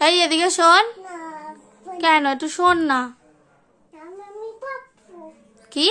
এই এদিকে শোন। কেন একটু শোন না। কি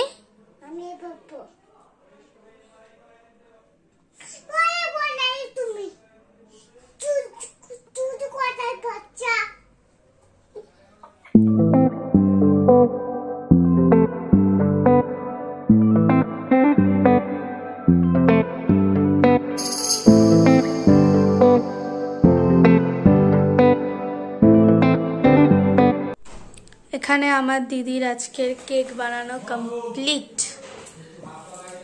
এখানে আমার দিদির আজকের কেক বানানো কমপ্লিট।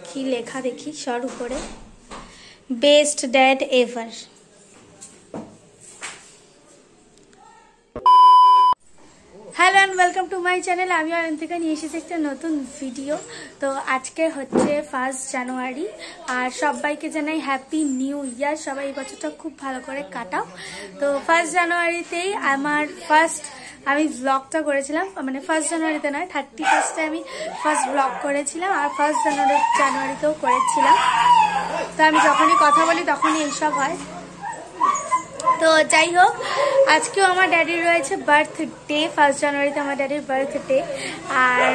কি লেখা দেখি সর উপরে, best dad ever. Hello and welcome to my channel. আমি অয়ন্তিকা নিয়ে এসেছি একটা নতুন ভিডিও। তো আজকে হচ্ছে 1 জানুয়ারি, আর সবাইকে জানাই হ্যাপি নিউ ইয়ার। সবাই এই বছরটা খুব ভালো করে কাটাও। তো 1 জানুয়ারিতেই আমি ব্লগটা করেছিলাম, মানে 1 জানুয়ারিতে নয়, 31 আমি ফার্স্ট ব্লগ করেছিলাম, আর 1 জানুয়ারিতেও করেছিলাম। তো আমি যখনই কথা বলি তখনই এইসব হয়। তো যাই হোক, আজকেও আমার ড্যাডির রয়েছে বার্থডে। 1 জানুয়ারিতে আমার ড্যাডির বার্থডে, আর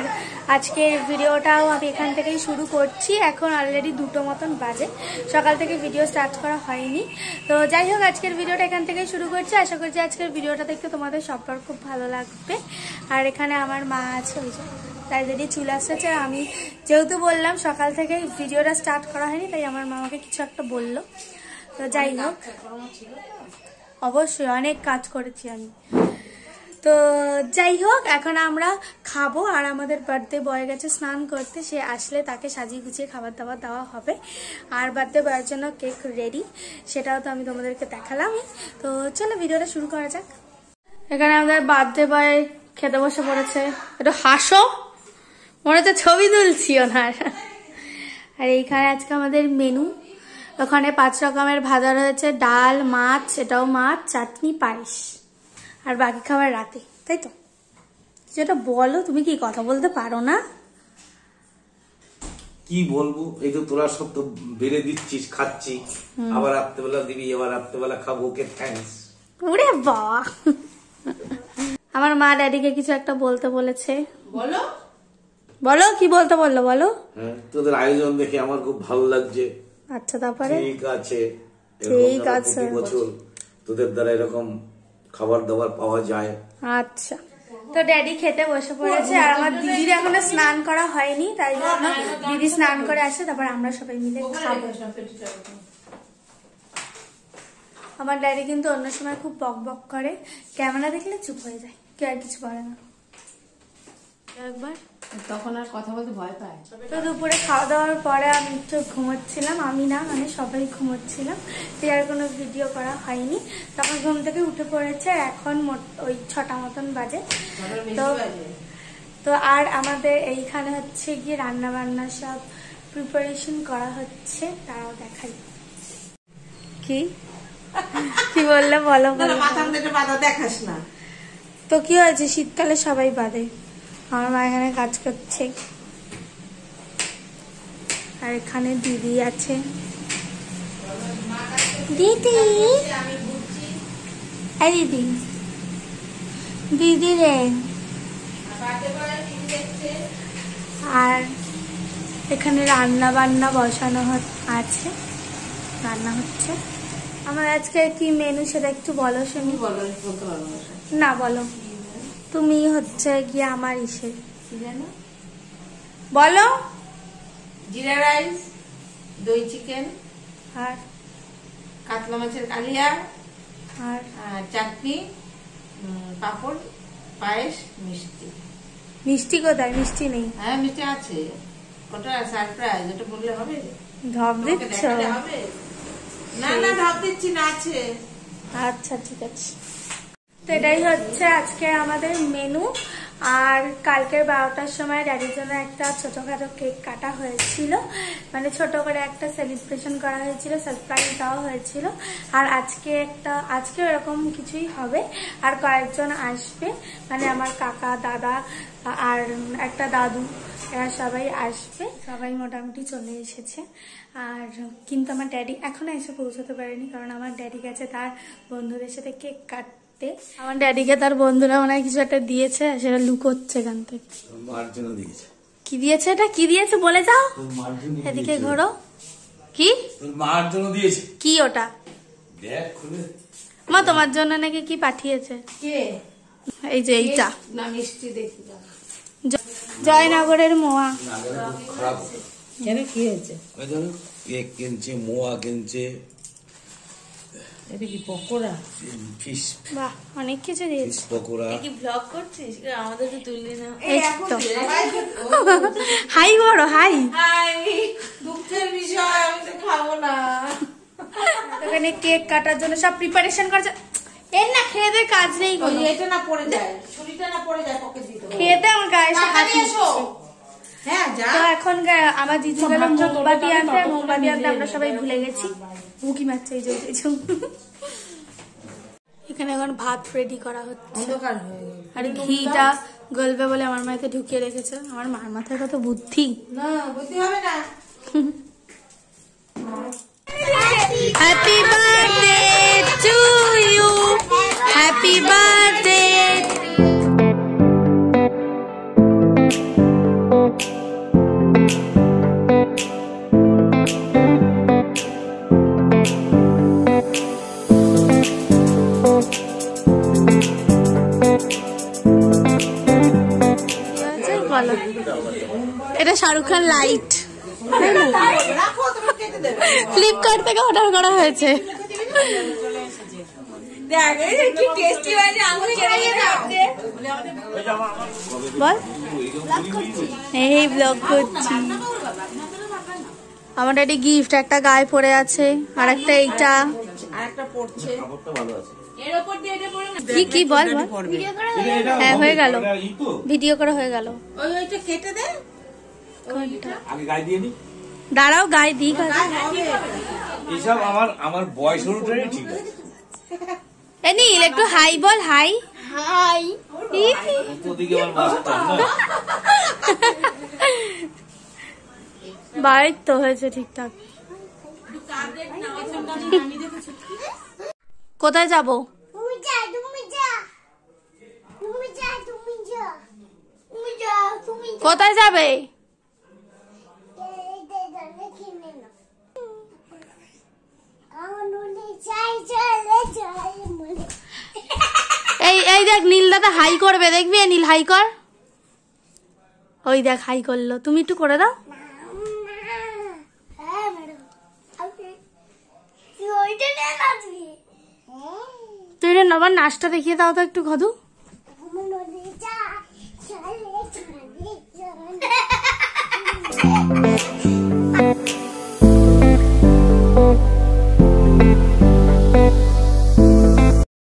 আজকের ভিডিওটাও আমি এখান থেকেই শুরু করছি। এখন অলরেডি 2টো মতন বাজে, সকাল থেকে ভিডিও স্টার্ট করা হয়নি। তো যাই হোক, আজকের ভিডিওটা এখান থেকেই শুরু করছি। আশা করছি আজকের ভিডিওটা দেখতে তোমাদের সবার খুব ভালো লাগবে। আর এখানে আমার মা আছে, ওই যে তাই যদি চুল আসছে। আমি যেহেতু বললাম সকাল থেকে ভিডিওটা স্টার্ট করা হয়নি, তাই আমার মা আমাকে কিছু একটা বললো। তো যাই হোক, অবশ্যই অনেক কাজ করেছি আমি। তো যাই হোক, এখন আমরা খাবো। আর আমাদের বার্থডে বয় গেছে স্নান করতে, সে আসলে তাকে সাজিয়ে গুছিয়ে খাবার দাবার দেওয়া হবে। আর বার্থডে বয়ের জন্য কেক রেডি, সেটাও তো আমি তোমাদেরকে দেখালাম। তো চলো ভিডিওটা শুরু করা যাক। এখানে আমাদের বার্থডে বয় খেতে বসে পড়েছে। একটু হাসো, মনে তো ছবি তুলছি ওনার। আর এইখানে আজকে আমাদের মেনু, ওখানে 5 রকমের ভাজা রয়েছে, ডাল, মাছ, এটাও মাছ, চাটনি, পায়েস, আর বাকি খাবার রাতে, তাই তো? যেটা বলো, তুমি কি কথা বলতে পারো না? কি বলবো, এই তো তোরা সব তো বেড়ে দিচ্ছিস, খাচ্ছি, আবার রাত্রেবেলা দিবি, এবার রাত্রেবেলা খাবো। Okay thanks. ওরে বাবা, আমার মা ড্যাডিকে কিছু একটা বলতে বলেছে। বলো বলো, কি বলতে বললো বলো। হ্যাঁ, তোদের আয়োজন দেখে আমার খুব ভালো লাগছে। আচ্ছা, তারপরে? ঠিক আছে, ঠিক আছে, প্রতি বছর তোদের দ্বারা এরকম খাবার দাবার পাওয়া যায়। আচ্ছা। তো ড্যাডি খেতে বসে পড়েছে, আর আমার দিদির এখনো স্নান করা হয়নি, তাই জন্য দিদি স্নান করে আসে, তারপর আমরা সবাই মিলে খাবো। আমার ড্যাডি কিন্তু অন্য সময় খুব বক বক করে, ক্যামেরা দেখলে চুপ হয়ে যায়, কে আর কিছু বলে না। একবার তখন আর কথা বলতে ভয় পায়। তো দুপুরে খাওয়া দাওয়ার পরে আমি একটু ঘুমোচ্ছিলাম, আমি না মানে সবাই ঘুমোচ্ছিলাম, তাই আর কোনো ভিডিও করা হয়নি। তখন ঘুম থেকে উঠে পড়েছে, এখন ওই 6টা মতন বাজে। তো আর আমাদের এইখানে হচ্ছে গিয়ে রান্না বান্না সব প্রিপারেশন করা হচ্ছে, তারাও দেখাই। কি কি বললে বলো। দেখাস না তো কি হয়েছে, শীতকালে সবাই বাঁধে, আমার মা এখানে কাজ করছে, আর এখানে দিদি আছে। দিদি, দিদি দিদি রে। আর এখানে রান্না বান্না বসানো আছে, রান্না হচ্ছে। আমার আজকে কি মেনু সেটা একটু বলো শুনি। না বলো তুমি, হচ্ছে গিয়ে আমার ইসে বলো। জিরা রাইস, দই চিকেন, আর কাতলা মাছের কালিয়া, আর চাটনি, পাঁপড়, পায়েস, মিষ্টি। মিষ্টি কোথায়? মিষ্টি নেই। হ্যাঁ, মিষ্টি আছে, ওটা সারপ্রাইজ, ওটা বললে হবে? ঢপ দিচ্ছ? না না, ঢপ দিচ্ছি না, আছে। আচ্ছা ঠিক আছে। তো এটাই হচ্ছে আজকে আমাদের মেনু। আর কালকের 12টার সময় ড্যাডির জন্য একটা ছোটখাটো কেক কাটা হয়েছিল, মানে ছোট করে একটা সেলিব্রেশন করা হয়েছিল, সারপ্রাইজ দেওয়া হয়েছিল। আর আজকে এরকম কিছুই হবে, আর কয়েকজন আসবে, মানে আমার কাকা, দাদা আর একটা দাদু, এরা সবাই আসবে। সবাই মোটামুটি চলে এসেছে। আর কিন্তু আমার ড্যাডি এখনো এসে পৌঁছতে পারেনি, কারণ আমার ড্যাডি গেছে তার বন্ধুদের সাথে কেক কাটতে। দেখতে। আমার ড্যাডিকে তার বন্ধুরা মনে হয় কিছু একটা দিয়েছে, সেটা লুকোচ্ছে এখান থেকে। মার জন্য দিয়েছে। কি দিয়েছে এটা? কি দিয়েছে বলে যাও। তোর মার জন্য এদিকে ঘোরো। কি তোর মার জন্য দিয়েছে। কি ওটা? দেখ খুলে। মা তোমার জন্য নাকি কি পাঠিয়েছে? কে? এই যে এইটা না মিষ্টি দেখি না। জয়নগরের মোয়া। নাগরে খুব খারাপ। কেন কি হয়েছে? ওই ধরো কেক কিনছে, মোয়া কিনছে, এটা কি পকোড়া? ফিশ বাহ, অনেক কিছু দিয়েছে। পকোড়া। কি ব্লগ করছিস? আমাদের তো তুললি না। এই তো হাই বড় হাই। দুঃখের বিষয়, আমি তো খাবো না। ওখানে কেক কাটার জন্য সব প্রিপারেশন করছে। এর না খেয়ে দে, কাজ নেই কোনো। এটা না পড়ে যায়, ছুরিটা না পড়ে যায় পকেট দিতে। খেতে আমার গায়ে এসে হাত এসো। হ্যাঁ যা। তো এখন আমার দিদি গেল মোমবাতি আনতে, মোমবাতি আনতে আমরা সবাই ভুলে গেছি। উকি মারছে এই যে এই যে। এখানে এখন ভাত রেডি করা হচ্ছে, অন্ধকার হয়ে গেল। আর ঘিটা গলবে বলে আমার মাকে ঢুকিয়ে রেখেছে। আমার মার মাথায় কত বুদ্ধি। না বুঝতে হবে না। Happy birthday to you, happy birthday. এটা শাহরুখ খান লাইট, রাখো, তুমি কেটে দেবে। ফ্লিপকার্ট থেকে অর্ডার করা হয়েছে। বল, এই ব্লগ করছি। আমার ড্যাডি গিফট একটা গায়ে পড়ে আছে, আর একটা এইটা। আরেকটা পড়ছে। কি কি বল বল। হ্যাঁ হয়ে গেল, ভিডিও করা হয়ে গেল। ওইটা কেটে দে। আগে গায়ে দিয়ে নি। দাঁড়াও গায়ে দিই। এইসব আমার বয়স অনুযায়ী ঠিক আছে। এ নীল একটু হাই বল। Hi hi. তোদিকে আমার মাস্টার না। বাড়ির তো হয়েছে ঠিকঠাক। কোথায় যাবো? কোথায় যাবে? এই এই দেখ নীল দাদা হাই করবে, দেখবি? নীল হাই কর। ওই দেখ হাই করলো, তুমি একটু করে দাও। তুই নবার নাচটা দেখিয়ে দাও তো একটু ঘদু।